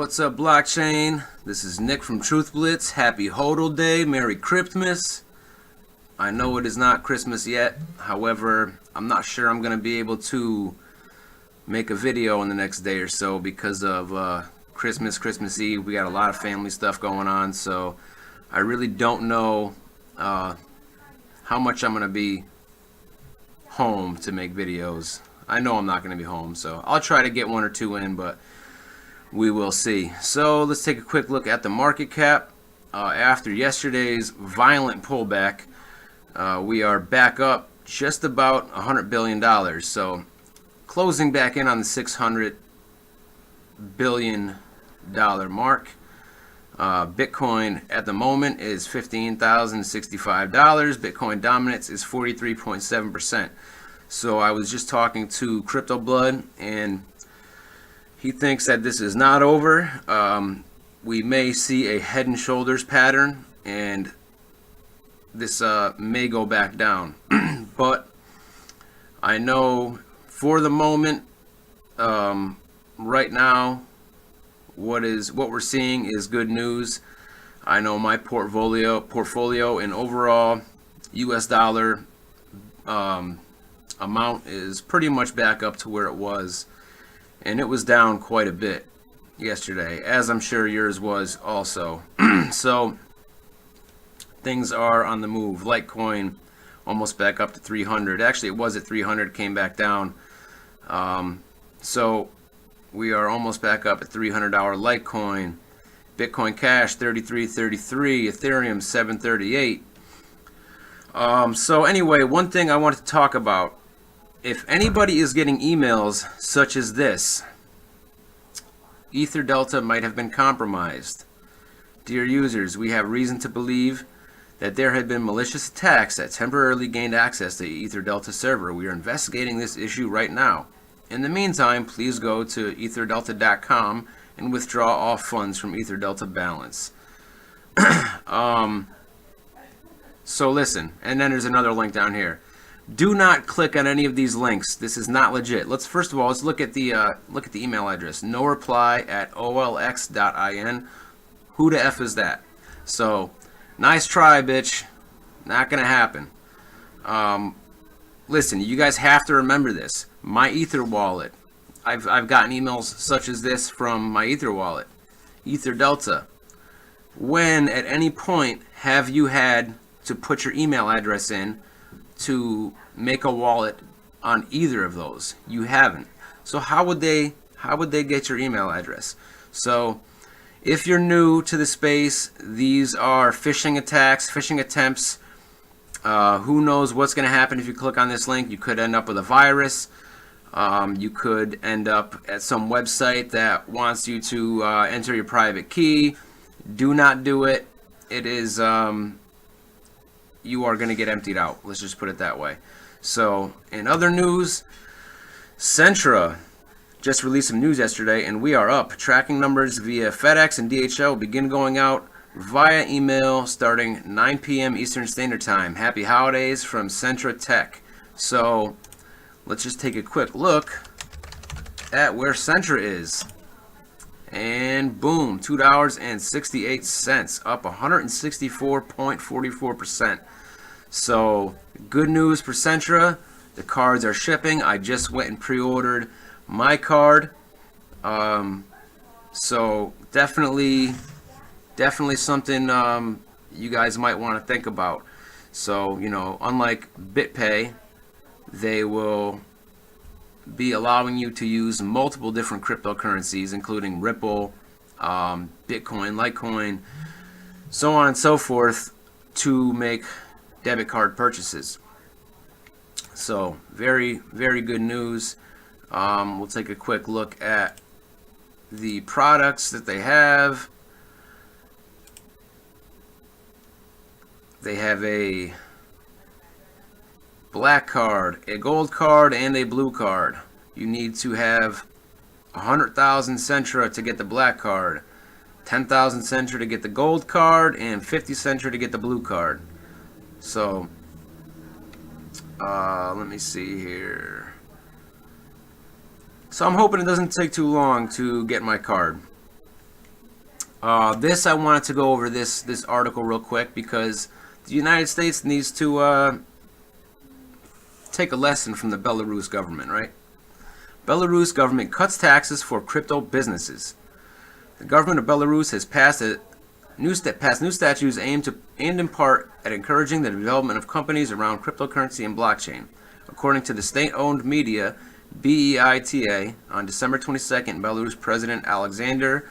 What's up, blockchain? This is Nick from Truth Blitz. Happy Hodl Day. Merry Christmas. I know it is not Christmas yet. However, I'm not sure I'm going to be able to make a video in the next day or so because of Christmas Eve. We got a lot of family stuff going on, so I really don't know how much I'm going to be home to make videos. I know I'm not going to be home, so I'll try to get one or two in, but we will see. So let's take a quick look at the market cap. After yesterday's violent pullback, we are back up just about $100 billion. So closing back in on the $600 billion mark. Bitcoin at the moment is $15,065. Bitcoin dominance is 43.7%. So I was just talking to Crypto Blood, and he thinks that this is not over. We may see a head and shoulders pattern, and this may go back down. But I know for the moment, right now, what we're seeing is good news. I know my portfolio and overall US dollar amount is pretty much back up to where it was. And it was down quite a bit yesterday, as I'm sure yours was also. So things are on the move. Litecoin almost back up to 300. Actually, it was at 300, came back down. So we are almost back up at $300 Litecoin. Bitcoin Cash 33.33. Ethereum 738. So anyway, one thing I wanted to talk about. If anybody is getting emails such as this, Ether Delta might have been compromised. Dear users, we have reason to believe that there have been malicious attacks that temporarily gained access to the Ether Delta server. We are investigating this issue right now. In the meantime, please go to etherdelta.com and withdraw all funds from Ether Delta balance. So listen, and then there's another link down here. Do not click on any of these links. This is not legit. First of all, let's look at the email address. No reply at olx.in. Who the F is that? So, nice try, bitch. Not gonna happen. Listen, you guys have to remember this. My Ether wallet. I've gotten emails such as this from my Ether wallet. Ether Delta. When at any point have you had to put your email address in to make a wallet on either of those? You haven't. So how would they get your email address? So if you're new to the space, these are phishing attacks, phishing attempts. Who knows what's going to happen if you click on this link? You could end up with a virus. You could end up at some website that wants you to enter your private key. Do not do it. It is you are going to get emptied out. Let's just put it that way. So, in other news, Centra just released some news yesterday, and we are up. Tracking numbers via FedEx and DHL begin going out via email starting 9 p.m. Eastern Standard Time. Happy holidays from Centra.Tech. So, let's just take a quick look at where Centra is. And boom, $2.68, up 164.44%. So good news for Centra. The cards are shipping. I just went and pre-ordered my card. So definitely something you guys might want to think about. So, you know, unlike BitPay, they will be allowing you to use multiple different cryptocurrencies, including Ripple, Bitcoin, Litecoin, so on and so forth, to make debit card purchases. So very, very good news. We'll take a quick look at the products that they have. They have a black card, a gold card, and a blue card. You need to have 100,000 Centra to get the black card, 10,000 Centra to get the gold card, and 50 Centra to get the blue card. So, let me see here. So I'm hoping it doesn't take too long to get my card. This I wanted to go over this article real quick because the United States needs to take a lesson from the Belarus government, right? Belarus government cuts taxes for crypto businesses. The government of Belarus has passed new statutes aimed in part at encouraging the development of companies around cryptocurrency and blockchain. According to the state-owned media BEITA, on December 22nd, Belarus President Alexander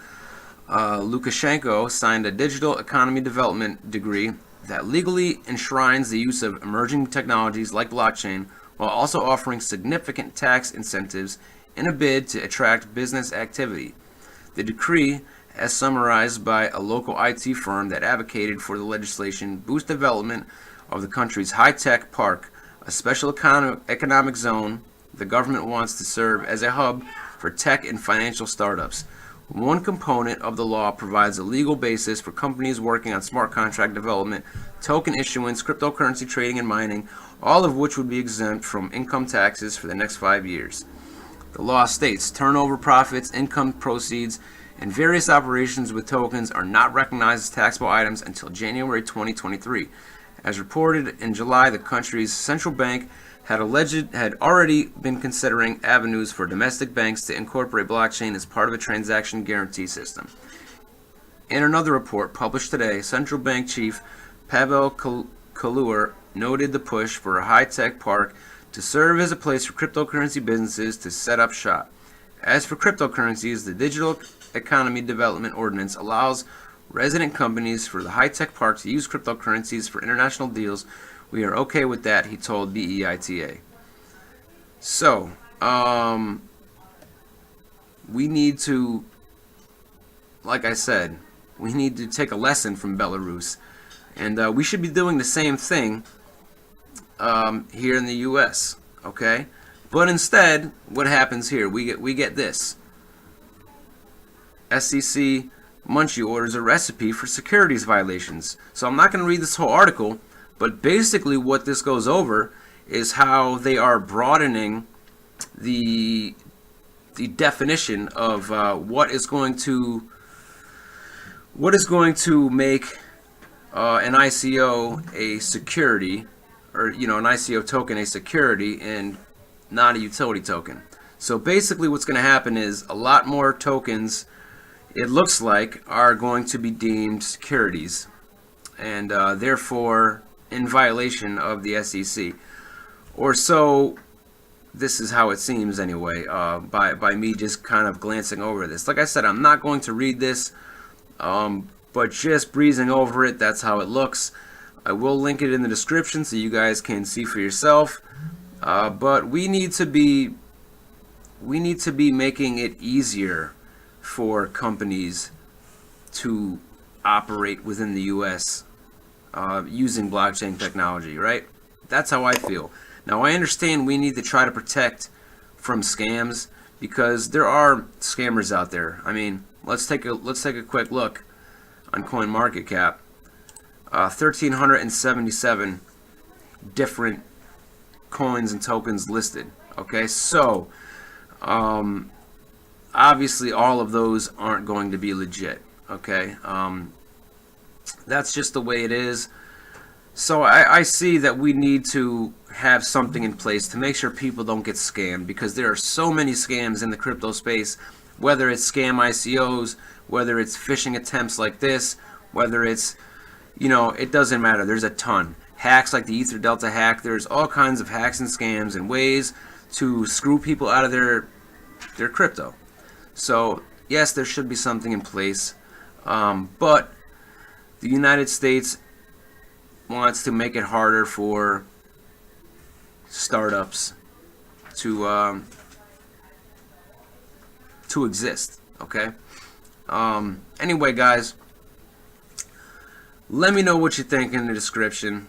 Lukashenko signed a digital economy development decree that legally enshrines the use of emerging technologies like blockchain, while also offering significant tax incentives in a bid to attract business activity. The decree, as summarized by a local IT firm that advocated for the legislation, boosts development of the country's high-tech park, a special economic zone the government wants to serve as a hub for tech and financial startups. One component of the law provides a legal basis for companies working on smart contract development, token issuance, cryptocurrency trading, and mining, all of which would be exempt from income taxes for the next 5 years. The law states turnover, profits, income proceeds, and various operations with tokens are not recognized as taxable items until January 2023. As reported in July, the country's central bank had already been considering avenues for domestic banks to incorporate blockchain as part of a transaction guarantee system. In another report published today, central bank chief Pavel Kalur noted the push for a high-tech park to serve as a place for cryptocurrency businesses to set up shop. As for cryptocurrencies, the Digital Economy Development Ordinance allows resident companies for the high-tech park to use cryptocurrencies for international deals. We are okay with that, he told BEITA. So, we need to, like I said, we need to take a lesson from Belarus. And we should be doing the same thing here in the U.S., okay? But instead, what happens here? We get this. SEC Munchie orders a recipe for securities violations. So I'm not going to read this whole article, but basically what this goes over is how they are broadening the definition of what is going to make an ICO a security, or an ICO token a security and not a utility token. So basically what's going to happen is a lot more tokens, it looks like, are going to be deemed securities, and therefore in violation of the SEC. Or so this is how it seems anyway, by me just kind of glancing over this. Like I said, I'm not going to read this, but just breezing over it, that's how it looks. I will link it in the description so you guys can see for yourself. But we need to be making it easier for companies to operate within the U.S. Using blockchain technology, right? That's how I feel. Now, I understand we need to try to protect from scams because there are scammers out there. I mean, let's take a quick look on CoinMarketCap. 1,377 different coins and tokens listed. Okay, so obviously all of those aren't going to be legit. Okay, that's just the way it is. So I see that we need to have something in place to make sure people don't get scammed, because there are so many scams in the crypto space, whether it's scam ICOs, whether it's phishing attempts like this, whether it's, it doesn't matter. There's a ton. Hacks like the Ether Delta hack. There's all kinds of hacks and scams and ways to screw people out of their crypto. So yes, there should be something in place, but the United States wants to make it harder for startups to exist. Okay. Anyway, guys, let me know what you think in the description.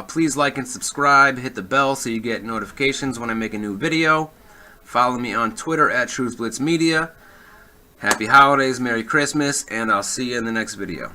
Please like and subscribe. Hit the bell so you get notifications when I make a new video. Follow me on Twitter at TruthBlitzMedia. Happy holidays, Merry Christmas, and I'll see you in the next video.